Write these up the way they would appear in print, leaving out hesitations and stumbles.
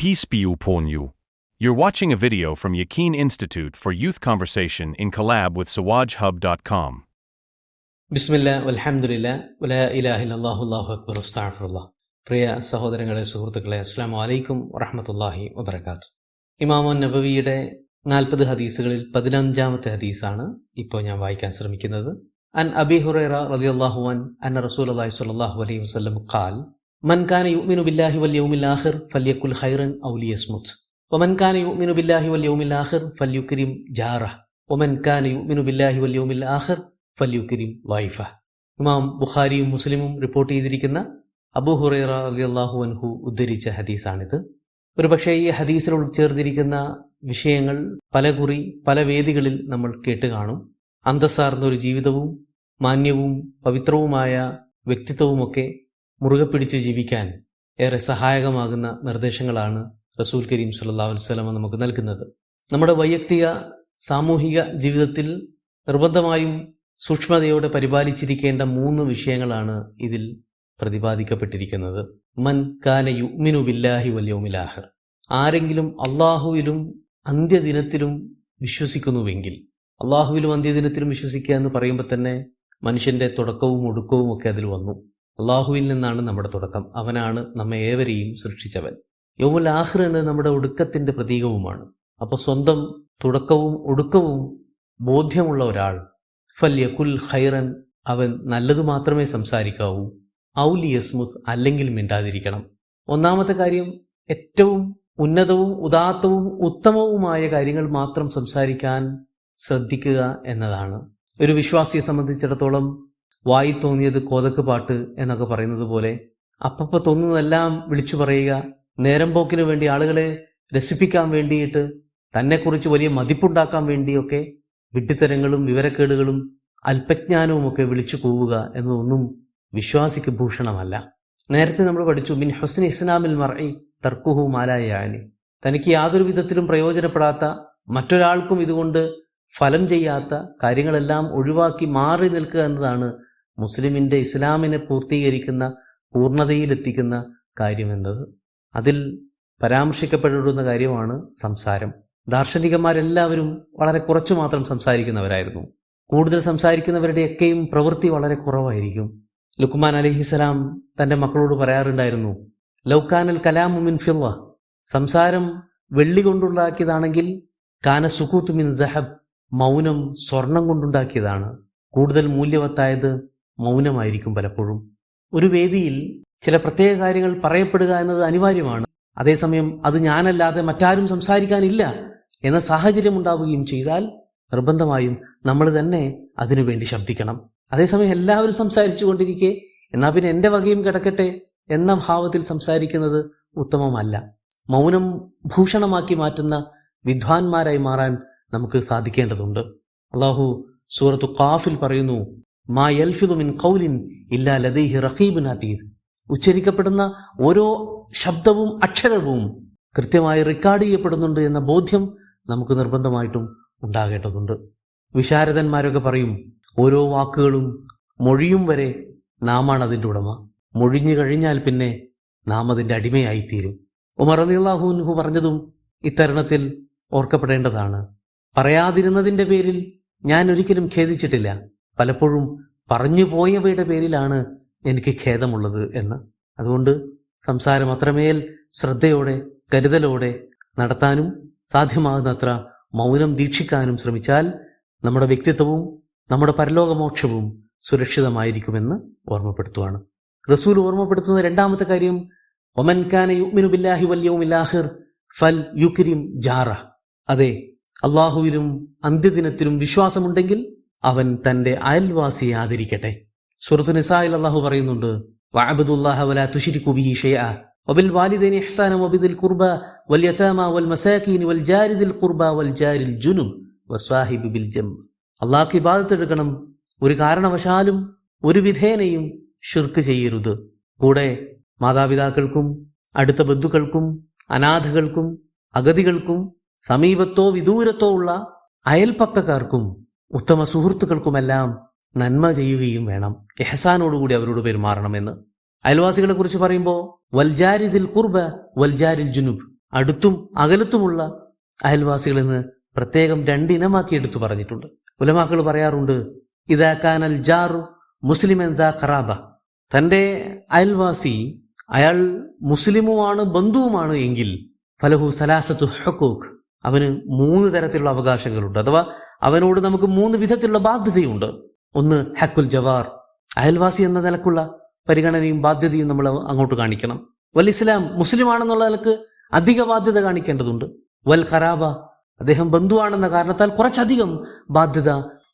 Peace be upon you. You're watching a video from Yaqeen Institute for Youth Conversation in collab with sawajhub.com. ബിസ്മില്ലാ വൽഹംദുലില്ലാ വലാ ഇലാഹ ഇല്ലല്ലാഹു അല്ലാഹു അക്ബർ അസ്തഗ്ഫിറുല്ലാഹ്. പ്രിയ സഹോദരങ്ങളെ, സുഹൃത്തുക്കളെ, അസ്സലാമു അലൈക്കും വറഹ്മത്തുള്ളാഹി വബറകാതുഹു. ഇമാം നബവിയുടെ 40 ഹദീസുകളിൽ 15ാമത്തെ ഹദീസാണ് ഇപ്പോൾ ഞാൻ വായിക്കാൻ ശ്രമിക്കുന്നത്. അൻ അബീ ഹുറൈറ റളിയല്ലാഹു അൻഹു റസൂലുള്ളാഹി സ്വല്ലല്ലാഹു അലൈഹി വസല്ലം ഖാൽ മൻ കാന യുഅ്മിനു ബില്ലാഹി വൽ യൗമിൽ ആഖിർ ഫല്യഖുൽ ഖൈറൻ ഔ ലിയസ്മുത് വമൻ കാന യുഅ്മിനു ബില്ലാഹി വൽ യൗമിൽ ആഖിർ ഫല്യുക്രിം ജാറഹു വമൻ കാന യുഅ്മിനു ബില്ലാഹി വൽ യൗമിൽ ആഖിർ ഫല്യുക്രിം വൈഫ. ഇമാം ബുഖാരിയും മുസ്ലിമും റിപ്പോർട്ട് ചെയ്തിരിക്കുന്ന അബൂ ഹുറൈറ റളിയല്ലാഹു അൻഹു ഉദ്ധരിച്ച ഹദീസാണിത്. ഒരുപക്ഷേ ഈ ഹദീസിൽ ഉൾച്ചേർന്നിരിക്കുന്ന വിഷയങ്ങൾ പലകുറി പല വേദികളിൽ നമ്മൾ കേട്ട് കാണും. അന്തസ്സാർന്ന ഒരു ജീവിതവും മാന്യവും പവിത്രവുമായ വ്യക്തിത്വവുമൊക്കെ മുറുകെ പിടിച്ച് ജീവിക്കാൻ ഏറെ സഹായകമാകുന്ന നിർദ്ദേശങ്ങളാണ് റസൂൽ കരീം സല്ലല്ലാഹു അലൈഹി വസല്ലം നമുക്ക് നൽകുന്നത്. നമ്മുടെ വൈയക്തിക സാമൂഹിക ജീവിതത്തിൽ നിർബന്ധമായും സൂക്ഷ്മതയോടെ പരിപാലിച്ചിരിക്കേണ്ട 3 വിഷയങ്ങളാണ് ഇതിൽ പ്രതിപാദിക്കപ്പെട്ടിരിക്കുന്നത്. മൻ കാന യുഅ്മിനു ബില്ലാഹി വൽ യൗമിൽ ആഖിർ, ആരെങ്കിലും അള്ളാഹുവിലും അന്ത്യദിനത്തിലും വിശ്വസിക്കുന്നുവെങ്കിൽ. അള്ളാഹുവിലും അന്ത്യദിനത്തിലും വിശ്വസിക്കുക എന്ന് പറയുമ്പോൾ തന്നെ മനുഷ്യന്റെ തുടക്കവും ഒടുക്കവും ഒക്കെ അതിൽ വന്നു. അള്ളാഹുവിൽ നിന്നാണ് നമ്മുടെ തുടക്കം. അവനാണ് നമ്മെ ഏവരെയും സൃഷ്ടിച്ചവൻ. യൗമുൽ ആഖിർ എന്നത് നമ്മുടെ ഒടുക്കത്തിന്റെ പ്രതീകവുമാണ്. അപ്പോൾ സ്വന്തം തുടക്കവും ഒടുക്കവും ബോധ്യമുള്ള ഒരാൾ ഫല്യഖുൽ ഖൈറൻ, അവൻ നല്ലതു മാത്രമേ സംസാരിക്കാവൂ, ഔ ലിയസ്മുത്, അല്ലെങ്കിൽ മിണ്ടാതിരിക്കണം. ഒന്നാമത്തെ കാര്യം, ഏറ്റവും ഉന്നതവും ഉദാത്തവും ഉത്തമവുമായ കാര്യങ്ങൾ മാത്രം സംസാരിക്കാൻ ശ്രദ്ധിക്കുക എന്നതാണ്. ഒരു വിശ്വാസിയെ സംബന്ധിച്ചിടത്തോളം വായി തോന്നിയത് കോതക്ക് പാട്ട് എന്നൊക്കെ പറയുന്നത് പോലെ അപ്പപ്പോൾ തോന്നുന്നതെല്ലാം വിളിച്ചു പറയുക, നേരം പോക്കിന് വേണ്ടി ആളുകളെ രസിപ്പിക്കാൻ വേണ്ടിയിട്ട് തന്നെക്കുറിച്ച് വലിയ മതിപ്പുണ്ടാക്കാൻ വേണ്ടിയൊക്കെ വിഡ്ഢിത്തരങ്ങളും വിവരക്കേടുകളും അല്പജ്ഞാനവും ഒക്കെ വിളിച്ചു പോവുക എന്നതൊന്നും വിശ്വാസിക്ക് ഭൂഷണമല്ല. നേരത്തെ നമ്മൾ പഠിച്ചു, മിൻ ഹുസ്നി ഇസ്ലാമിൽ മർഇ തർക്കുഹു മാ ലാ യഅനി, തനിക്ക് യാതൊരു വിധത്തിലും പ്രയോജനപ്പെടാത്ത, മറ്റൊരാൾക്കും ഇതുകൊണ്ട് ഫലം ചെയ്യാത്ത കാര്യങ്ങളെല്ലാം ഒഴിവാക്കി മാറി നിൽക്കുക എന്നതാണ് മുസ്ലിമിന്റെ ഇസ്ലാമിനെ പൂർത്തീകരിക്കുന്ന, പൂർണ്ണതയിലെത്തിക്കുന്ന കാര്യമെന്നത്. അതിൽ പരാമർശിക്കപ്പെടുന്ന കാര്യമാണ് സംസാരം. ദാർശനികന്മാരെല്ലാവരും വളരെ കുറച്ചു മാത്രം സംസാരിക്കുന്നവരായിരുന്നു. കൂടുതൽ സംസാരിക്കുന്നവരുടെയൊക്കെയും പ്രവൃത്തി വളരെ കുറവായിരിക്കും. ലുക്മാൻ അലൈഹിസ്സലാം തന്റെ മക്കളോട് പറയാറുണ്ടായിരുന്നു, ലൗകാനൽ കലാമു മിൻ ഫിദ്ദ, സംസാരം വെള്ളി കൊണ്ടുണ്ടാക്കിയതാണെങ്കിൽ കാന സുകൂത്ത് മിൻ സഹബ്, മൗനം സ്വർണം കൊണ്ടുണ്ടാക്കിയതാണ്. കൂടുതൽ മൂല്യവത്തായത് മൗനമായിരിക്കും പലപ്പോഴും. ഒരു വേദിയിൽ ചില പ്രത്യേക കാര്യങ്ങൾ പറയപ്പെടുക എന്നത് അനിവാര്യമാണ്. അതേസമയം അത് ഞാനല്ലാതെ മറ്റാരും സംസാരിക്കാനില്ല എന്ന സാഹചര്യം ഉണ്ടാവുകയും ചെയ്താൽ നിർബന്ധമായും നമ്മൾ തന്നെ അതിനുവേണ്ടി ശബ്ദിക്കണം. അതേസമയം എല്ലാവരും സംസാരിച്ചു കൊണ്ടിരിക്കെ എന്നാ പിന്നെ എൻ്റെ വകയും കിടക്കട്ടെ എന്ന ഭാവത്തിൽ സംസാരിക്കുന്നത് ഉത്തമമല്ല. മൗനം ഭൂഷണമാക്കി മാറ്റുന്ന വിദ്വാൻമാരായി മാറാൻ നമുക്ക് സാധിക്കേണ്ടതുണ്ട്. അല്ലാഹു സൂറത്തു ഖാഫിൽ പറയുന്നു, മാ യൽഫിദു മിൻ ഖൗലിൻ ഇല്ലാ ലദൈഹി റഖീബുൻ അതീദ്, ഉച്ചരിക്കപ്പെടുന്ന ഓരോ ശബ്ദവും അക്ഷരവും കൃത്യമായി റെക്കോർഡ് ചെയ്യപ്പെടുന്നുണ്ട് എന്ന ബോധ്യം നമുക്ക് നിർബന്ധമായിട്ടും ഉണ്ടാകേണ്ടതുണ്ട്. വിശാരദന്മാരൊക്കെ പറയും, ഓരോ വാക്കുകളും മൊഴിയും വരെ നാമാണ് അതിൻ്റെ ഉടമ. മൊഴിഞ്ഞു കഴിഞ്ഞാൽ പിന്നെ നാം അതിൻ്റെ അടിമയായിത്തീരും. ഉമർ റളിയല്ലാഹു അൻഹു പറഞ്ഞതും ഇത്തരുണത്തിൽ ഓർക്കപ്പെടേണ്ടതാണ്. പറയാതിരുന്നതിൻ്റെ പേരിൽ ഞാൻ ഒരിക്കലും ഖേദിച്ചിട്ടില്ല, പലപ്പോഴും പറഞ്ഞു പോയവയുടെ പേരിലാണ് എനിക്ക് ഖേദമുള്ളത് എന്ന്. അതുകൊണ്ട് സംസാരം അത്രമേൽ ശ്രദ്ധയോടെ കരുതലോടെ നടത്താനും സാധ്യമാകുന്നത്ര മൗനം ദീക്ഷിക്കാനും ശ്രമിച്ചാൽ നമ്മുടെ വ്യക്തിത്വവും നമ്മുടെ പരലോകമോക്ഷവും സുരക്ഷിതമായിരിക്കുമെന്ന് ഓർമ്മപ്പെടുത്തുവാണ്. റസൂൽ ഓർമ്മപ്പെടുത്തുന്ന രണ്ടാമത്തെ കാര്യം, വമൻ കാന യുഅ്മിനു ബില്ലാഹി വൽ യൗമിൽ ആഖിർ ഫൽ യുക്രിം ജാറഹ്, അതെ, അള്ളാഹുവിലും അന്ത്യദിനത്തിലും വിശ്വാസമുണ്ടെങ്കിൽ അവൻ തന്റെ അയൽവാസിയെ ആദരിക്കട്ടെ. സൂറത്തു നിസായിൽ അള്ളാഹു പറയുന്നുണ്ട്, വഅബ്ദുല്ലാഹ വലാ തുശ്രികു ബിഹി ഷൈഅ വബിൽ വാലിദൈനി ഇഹ്സാന വബിദിൽ ഖുർബ വൽ യതാമ വൽ മസാകീൻ വൽ ജാരിദിൽ ഖുർബ വൽ ജാരിൽ ജുനുബ് വസ്വാഹിബി ബിൽ ജംബ്. അള്ളാഹ്ക്ക് ഇബാദത്ത് എടുക്കണം, ഒരു കാരണവശാലും ഒരു വിധേനയും ശിർക്ക് ചെയ്യരുത്. കൂടെ മാതാപിതാക്കൾക്കും അടുത്ത ബന്ധുക്കൾക്കും അനാഥകൾക്കും അഗതികൾക്കും സമീപത്തോ വിദൂരത്തോ ഉള്ള അയൽപ്പക്കക്കാർക്കും ഉത്തമ സുഹൃത്തുക്കൾക്കുമെല്ലാം നന്മ ചെയ്യുകയും വേണം. ഇഹ്സാനോടുകൂടി അവരോട് പെരുമാറണമെന്ന്. അയൽവാസികളെ കുറിച്ച് പറയുമ്പോൾ വൽജാരിദിൽ ഖുർബ വൽജാരിൽ ജുനുബ്, അടുത്തും അകലത്തുമുള്ള അയൽവാസികളെന്ന് പ്രത്യേകം രണ്ടിനമാക്കി എടുത്തു പറഞ്ഞിട്ടുണ്ട്. ഉലമാക്കൾ പറയാറുണ്ട്, ഇദാ കാനൽ ജാറു മുസ്ലിമൻ ദാ ഖറാബ, തൻ്റെ അയൽവാസി അയാൾ മുസ്ലിമുമാണ്, ബന്ധുവുമാണ് എങ്കിൽ ഫലഹു സലാസത്തു ഹുഖൂഖ്, അവന് 3 തരത്തിലുള്ള അവകാശങ്ങളുണ്ട്. അഥവാ അവനോട് നമുക്ക് 3 വിധത്തിലുള്ള ബാധ്യതയുണ്ട്. ഒന്ന് ഹക്കുൽ ജവാർ, അയൽവാസി എന്ന നിലക്കുള്ള പരിഗണനയും ബാധ്യതയും നമ്മൾ അങ്ങോട്ട് കാണിക്കണം. വൽ ഇസ്ലാം, മുസ്ലിമാണെന്നുള്ള നിലക്ക് അധിക ബാധ്യത കാണിക്കേണ്ടതുണ്ട്. വൽ ഖറാബ, അദ്ദേഹം ബന്ധുവാണെന്ന കാരണത്താൽ കുറച്ചധികം ബാധ്യത,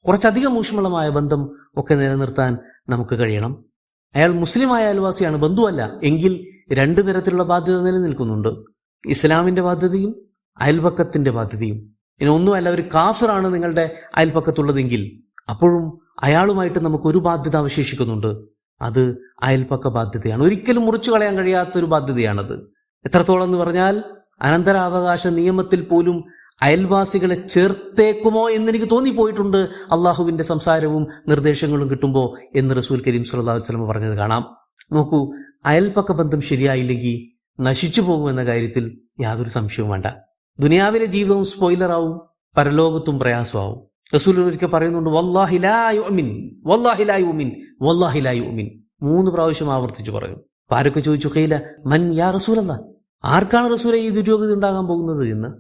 കുറച്ചധികം ഊഷ്മളമായ ബന്ധം ഒക്കെ നിലനിർത്താൻ നമുക്ക് കഴിയണം. അയാൾ മുസ്ലിമായ അയൽവാസിയാണ്, ബന്ധുവല്ല എങ്കിൽ 2 തരത്തിലുള്ള ബാധ്യത നിലനിൽക്കുന്നുണ്ട്. ഇസ്ലാമിന്റെ ബാധ്യതയും അയൽപക്കത്തിന്റെ ബാധ്യതയും. ഇനി ഒന്നുമല്ല, ഒരു കാഫിറാണ് നിങ്ങളുടെ അയൽപക്കത്തുള്ളതെങ്കിൽ അപ്പോഴും അയാളുമായിട്ട് നമുക്കൊരു ബാധ്യത അവശേഷിക്കുന്നുണ്ട്. അത് അയൽപക്ക ബാധ്യതയാണ്. ഒരിക്കലും മുറിച്ചു കളയാൻ കഴിയാത്തൊരു ബാധ്യതയാണത്. എത്രത്തോളം എന്ന് പറഞ്ഞാൽ അനന്തരാവകാശ നിയമത്തിൽ പോലും അയൽവാസികളെ ചേർത്തേക്കുമോ എന്നെനിക്ക് തോന്നിപ്പോയിട്ടുണ്ട് അള്ളാഹുവിന്റെ സംസാരവും നിർദ്ദേശങ്ങളും കിട്ടുമ്പോൾ എന്ന് റസൂൽ കരീം സല്ലല്ലാഹു അലൈഹി വസല്ലം പറഞ്ഞത് കാണാം. നോക്കൂ, അയൽപക്ക ബന്ധം ശരിയായില്ലെങ്കിൽ നശിച്ചു പോകുമെന്ന കാര്യത്തിൽ യാതൊരു സംശയവും വേണ്ട. ദുനിയാവിലെ ജീവിതവും സ്പോയിലറാവും, പരലോകത്തും പ്രയാസമാവും. റസൂൽ ഒരിക്കൽ പറയുന്നുണ്ട്, വല്ലാഹി ലാ യുഅ്മിൻ, വല്ലാഹി ലാ യുഅ്മിൻ, വല്ലാഹി ലാ യുഅ്മിൻ. 3 പ്രാവശ്യം ആവർത്തിച്ചു പറയും. ആരൊക്കെ ചോദിച്ചു, ഖൈല മൻ യാ റസൂലല്ലാഹ്, ആർക്കാണ് റസൂലെ ഈ ദുര്യോഗം ഉണ്ടാകാൻ പോകുന്നത് എന്ന്.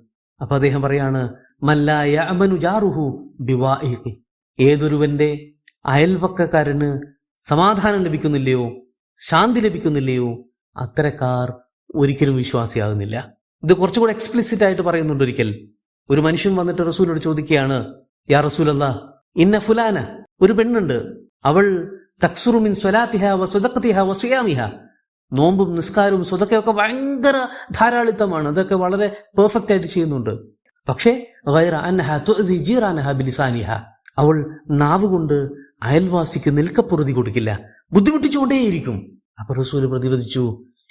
അപ്പൊ അദ്ദേഹം പറയാണ്, മൻ ലാ യഅ്മനു ജാറുഹു ബിവാഇഖി, ഏതൊരുവന്റെ അയൽപക്കക്കാരന് സമാധാനം ലഭിക്കുന്നില്ലയോ, ശാന്തി ലഭിക്കുന്നില്ലയോ, അത്തരക്കാർ ഒരിക്കലും വിശ്വാസിയാകുന്നില്ല. ഇത് കുറച്ചുകൂടെ എക്സ്പ്ലിസിറ്റ് ആയിട്ട് പറയുന്നുണ്ട്. ഒരിക്കൽ ഒരു മനുഷ്യൻ വന്നിട്ട് റസൂലിനോട് ചോദിക്കുകയാണ്, യാ റസൂലല്ലാഹ്, ഇന്ന ഫുലാന, ഒരു പെണ്ണുണ്ട്, അവൾ തക്സുറു മിൻ സ്വലാത്തിഹ വ സ്വദഖതിഹ വ സിയാമിഹ, നോമ്പും നിസ്കാരവും സ്വതക്കയൊക്കെ ഭയങ്കര ധാരാളിത്തമാണ്, അതൊക്കെ വളരെ പെർഫെക്റ്റ് ആയിട്ട് ചെയ്യുന്നുണ്ട്. പക്ഷേ ഗൈറ അന്നഹ തുഅ്സി ജീറാനഹ ബിലിസാനിഹ, അവൾ നാവ് കൊണ്ട് അയൽവാസിക്ക് നിൽക്കപ്പുറതി കൊടുക്കില്ല, ബുദ്ധിമുട്ടിച്ചുകൊണ്ടേയിരിക്കും. അപ്പൊ റസൂൽ പ്രതിപദിച്ചു,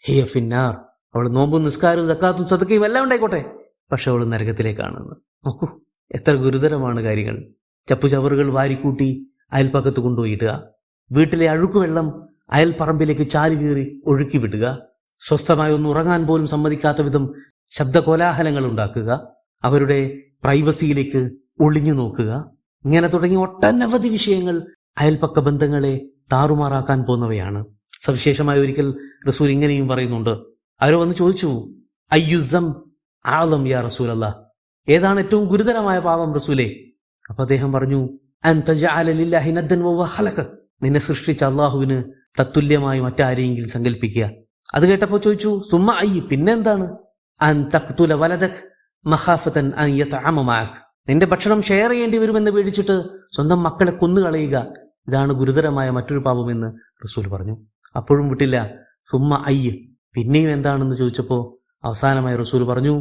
ഹിയ ഫിന്നാർ, അവൾ നോമ്പും നിസ്കാരവും സക്കാത്തും സദക്കയും എല്ലാം ഉണ്ടായിക്കോട്ടെ, പക്ഷെ അവൾ നരകത്തിലേക്കാണെന്ന്. നോക്കൂ എത്ര ഗുരുതരമാണ് കാര്യങ്ങൾ. ചപ്പുചവറുകൾ വാരിക്കൂട്ടി അയൽപ്പക്കത്ത് കൊണ്ടുപോയിടുക, വീട്ടിലെ അഴുക്കുവെള്ളം അയൽപ്പറമ്പിലേക്ക് ചാരി കീറി ഒഴുക്കി വിടുക, സ്വസ്ഥമായി ഒന്ന് ഉറങ്ങാൻ പോലും സമ്മതിക്കാത്ത വിധം ശബ്ദകോലാഹലങ്ങൾ ഉണ്ടാക്കുക, അവരുടെ പ്രൈവസിയിലേക്ക് ഒളിഞ്ഞു നോക്കുക, ഇങ്ങനെ തുടങ്ങി ഒട്ടനവധി വിഷയങ്ങൾ അയൽപ്പക്ക ബന്ധങ്ങളെ താറുമാറാക്കാൻ പോകുന്നവയാണ്. സവിശേഷമായ ഒരിക്കൽ റസൂൽ ഇങ്ങനെയും പറയുന്നുണ്ട്. ആരോ വന്ന് ചോദിച്ചു, അയ്യുദം ആലം യാ റസൂലല്ലാഹ്, ഏതാണ് ഏറ്റവും ഗുരുതരമായ പാപം റസൂലേ? അപ്പൊ അദ്ദേഹം പറഞ്ഞു, അൻ തജഅല ലില്ലാഹി നദ്ദൻ വഹുവ ഖലഖ, നിന്നെ സൃഷ്ടിച്ച അള്ളാഹുവിന് തത്തുല്യമായി മറ്റാരെയെങ്കിലും സങ്കല്പിക്കുക. അത് കേട്ടപ്പോൾ ചോദിച്ചു, സുമ്മ അയ്യി, പിന്നെന്താണ്? അൻ തഖ്തുല വലദക് മഖാഫതൻ അൻ യതഅമ മഅക്, നിന്റെ ഭക്ഷണം ഷെയർ ചെയ്യേണ്ടി വരുമെന്ന് പേടിച്ചിട്ട് സ്വന്തം മക്കളെ കൊന്നുകളയുക, ഇതാണ് ഗുരുതരമായ മറ്റൊരു പാപമെന്ന് റസൂൽ പറഞ്ഞു. അപ്പോഴും വിട്ടില്ല. സുമ്മ അയ്യ്, പിന്നെയും എന്താണെന്ന് ചോദിച്ചപ്പോൾ അവസാനമായി റസൂൽ പറഞ്ഞു,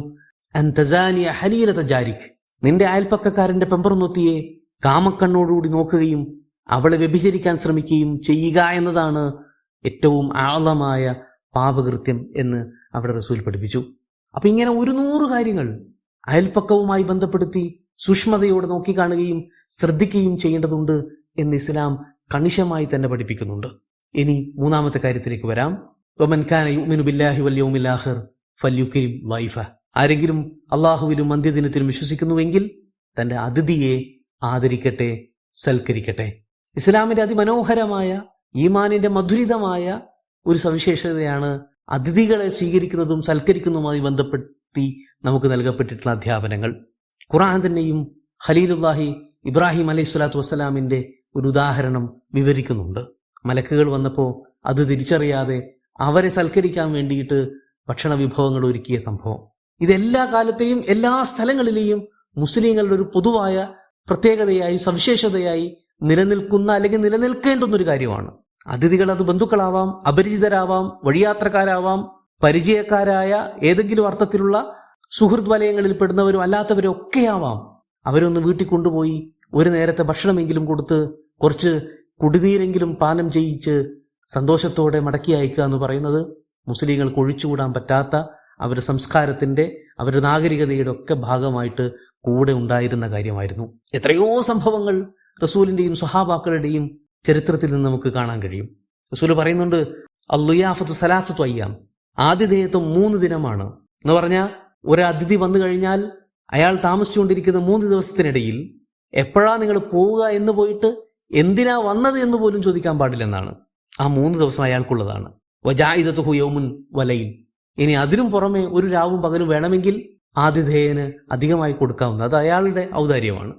അൻ തസാനിയ ഹലീലത ജാരിക്, നിന്റെ അയൽപ്പക്കക്കാരന്റെ പെമ്പർനൊത്തിയെ കാമക്കണ്ണോടുകൂടി നോക്കുകയും അവളെ വ്യഭിചരിക്കാൻ ശ്രമിക്കുകയും ചെയ്യുക എന്നതാണ് ഏറ്റവും ആഴമായ പാപകൃത്യം എന്ന് അവിടെ റസൂൽ പഠിപ്പിച്ചു. അപ്പൊ ഇങ്ങനെ 100 കാര്യങ്ങൾ അയൽപ്പക്കവുമായി ബന്ധപ്പെടുത്തി സൂക്ഷ്മതയോടെ നോക്കിക്കാണുകയും ശ്രദ്ധിക്കുകയും ചെയ്യേണ്ടതുണ്ട് എന്ന് ഇസ്ലാം കണിശമായി തന്നെ പഠിപ്പിക്കുന്നുണ്ട്. ഇനി 3ാമത്തെ കാര്യത്തിലേക്ക് വരാം. വമൻ കാന യുഅ്മിനു ബില്ലാഹി വൽ യൗമിൽ ആഖിർ ഫൽയുക്രിം ലൈഫ, ആരെങ്കിലും അള്ളാഹുവിലും അന്ത്യദിനത്തിലും വിശ്വസിക്കുന്നുവെങ്കിൽ തന്റെ അതിഥിയെ ആദരിക്കട്ടെ, സൽക്കരിക്കട്ടെ. ഇസ്ലാമിന്റെ അതിമനോഹരമായ ഈമാനിന്റെ മധുരിതമായ ഒരു സവിശേഷതയാണ് അതിഥികളെ സ്വീകരിക്കുന്നതും സൽക്കരിക്കുന്നതുമായി ബന്ധപ്പെടുത്തി നമുക്ക് നൽകപ്പെട്ടിട്ടുള്ള അധ്യാപനങ്ങൾ. ഖുർആൻ തന്നെയും ഖലീലുല്ലാഹി ഇബ്രാഹിം അലൈഹി സ്വലാത്തു വസ്സലാമിന്റെ ഒരു ഉദാഹരണം വിവരിക്കുന്നുണ്ട്. മലക്കുകൾ വന്നപ്പോൾ അത് തിരിച്ചറിയാതെ അവരെ സൽക്കരിക്കാൻ വേണ്ടിയിട്ട് ഭക്ഷണ വിഭവങ്ങൾ ഒരുക്കിയ സംഭവം. ഇതെല്ലാ കാലത്തെയും എല്ലാ സ്ഥലങ്ങളിലെയും മുസ്ലിങ്ങളുടെ ഒരു പൊതുവായ പ്രത്യേകതയായി സവിശേഷതയായി നിലനിൽക്കുന്ന അല്ലെങ്കിൽ നിലനിൽക്കേണ്ടുന്നൊരു കാര്യമാണ്. അതിഥികൾ അത് ബന്ധുക്കളാവാം, അപരിചിതരാവാം, വഴിയാത്രക്കാരാവാം, പരിചയക്കാരായ ഏതെങ്കിലും അർത്ഥത്തിലുള്ള സുഹൃത്ത് വലയങ്ങളിൽ പെടുന്നവരും അല്ലാത്തവരും ഒക്കെയാവാം. അവരൊന്ന് വീട്ടിൽ കൊണ്ടുപോയി ഒരു നേരത്തെ ഭക്ഷണമെങ്കിലും കൊടുത്ത് കുറച്ച് കുടിനീരെങ്കിലും പാനം ചെയ്യിച്ച് സന്തോഷത്തോടെ മടക്കി അയക്കുക എന്ന് പറയുന്നത് മുസ്ലിങ്ങൾക്ക് ഒഴിച്ചുകൂടാൻ പറ്റാത്ത അവരുടെ സംസ്കാരത്തിന്റെ അവരുടെ നാഗരികതയുടെ ഒക്കെ ഭാഗമായിട്ട് കൂടെ ഉണ്ടായിരുന്ന കാര്യമായിരുന്നു. എത്രയോ സംഭവങ്ങൾ റസൂലിന്റെയും സ്വഹാബാക്കളുടെയും ചരിത്രത്തിൽ നിന്ന് നമുക്ക് കാണാൻ കഴിയും. റസൂൽ പറയുന്നുണ്ട്, അല്ലുയാഫത്തു സലാസത്തു അയ്യാം, ആതിഥേയത്വം 3 ദിനമാണ് എന്ന് പറഞ്ഞാൽ ഒരു അതിഥി വന്നു കഴിഞ്ഞാൽ അയാൾ താമസിച്ചുകൊണ്ടിരിക്കുന്ന 3 ദിവസത്തിനിടയിൽ എപ്പോഴാ നിങ്ങൾ പോവുക എന്ന് പോയിട്ട് എന്തിനാ വന്നത് എന്ന് പോലും ചോദിക്കാൻ പാടില്ലെന്നാണ്. ആ 3 ദിവസം അയാൾക്കുള്ളതാണ്. വജായിദത്തുഹു യൗമുൻ വലൈൽ. ഇനി അതിനും പുറമെ ഒരു രാവും പകലും വേണമെങ്കിൽ ആതിഥേയന് അധികമായി കൊടുക്കാവുന്ന, അത് അയാളുടെ ഔദാര്യമാണ്.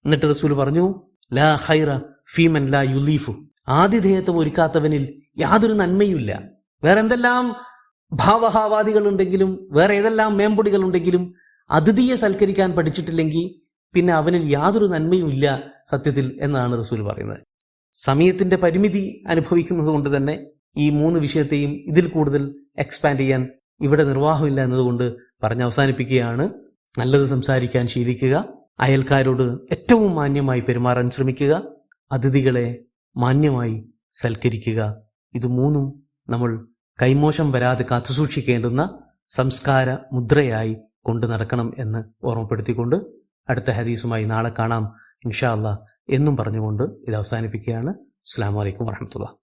എന്നിട്ട് റസൂൽ പറഞ്ഞു, ലാ ഖൈറ ഫീമൻ ലാ യുലീഫു. ആതിഥേയത്വം ഒരുക്കാത്തവനിൽ യാതൊരു നന്മയുമില്ല. വേറെ എന്തെല്ലാം ഭാവഹാവാദികളുണ്ടെങ്കിലും വേറെ ഏതെല്ലാം മേമ്പൊടികളുണ്ടെങ്കിലും അതിഥിയെ സൽക്കരിക്കാൻ പഠിച്ചിട്ടില്ലെങ്കിൽ പിന്നെ അവനിൽ യാതൊരു നന്മയും ഇല്ല സത്യത്തിൽ എന്നാണ് റസൂൽ പറയുന്നത്. സമയത്തിന്റെ പരിമിതി അനുഭവിക്കുന്നത് കൊണ്ട് തന്നെ ഈ 3 വിഷയത്തെയും ഇതിൽ കൂടുതൽ എക്സ്പാൻഡ് ചെയ്യാൻ ഇവിടെ നിർവാഹമില്ല എന്നതുകൊണ്ട് പറഞ്ഞ് അവസാനിപ്പിക്കുകയാണ്. നല്ലത് സംസാരിക്കാൻ ശീലിക്കുക, അയൽക്കാരോട് ഏറ്റവും മാന്യമായി പെരുമാറാൻ ശ്രമിക്കുക, അതിഥികളെ മാന്യമായി സൽക്കരിക്കുക. ഇത് 3 നമ്മൾ കൈമോശം വരാതെ കാത്തുസൂക്ഷിക്കേണ്ടുന്ന സംസ്കാര മുദ്രയായി കൊണ്ടു നടക്കണം എന്ന് ഓർമ്മപ്പെടുത്തിക്കൊണ്ട് അടുത്ത ഹദീസുമായി നാളെ കാണാം ഇൻഷാ അല്ലാഹ് എന്നും പറഞ്ഞുകൊണ്ട് ഇത് അവസാനിപ്പിക്കുകയാണ്. അസ്സലാമു അലൈക്കും വറഹ്മത്തുള്ളാഹി.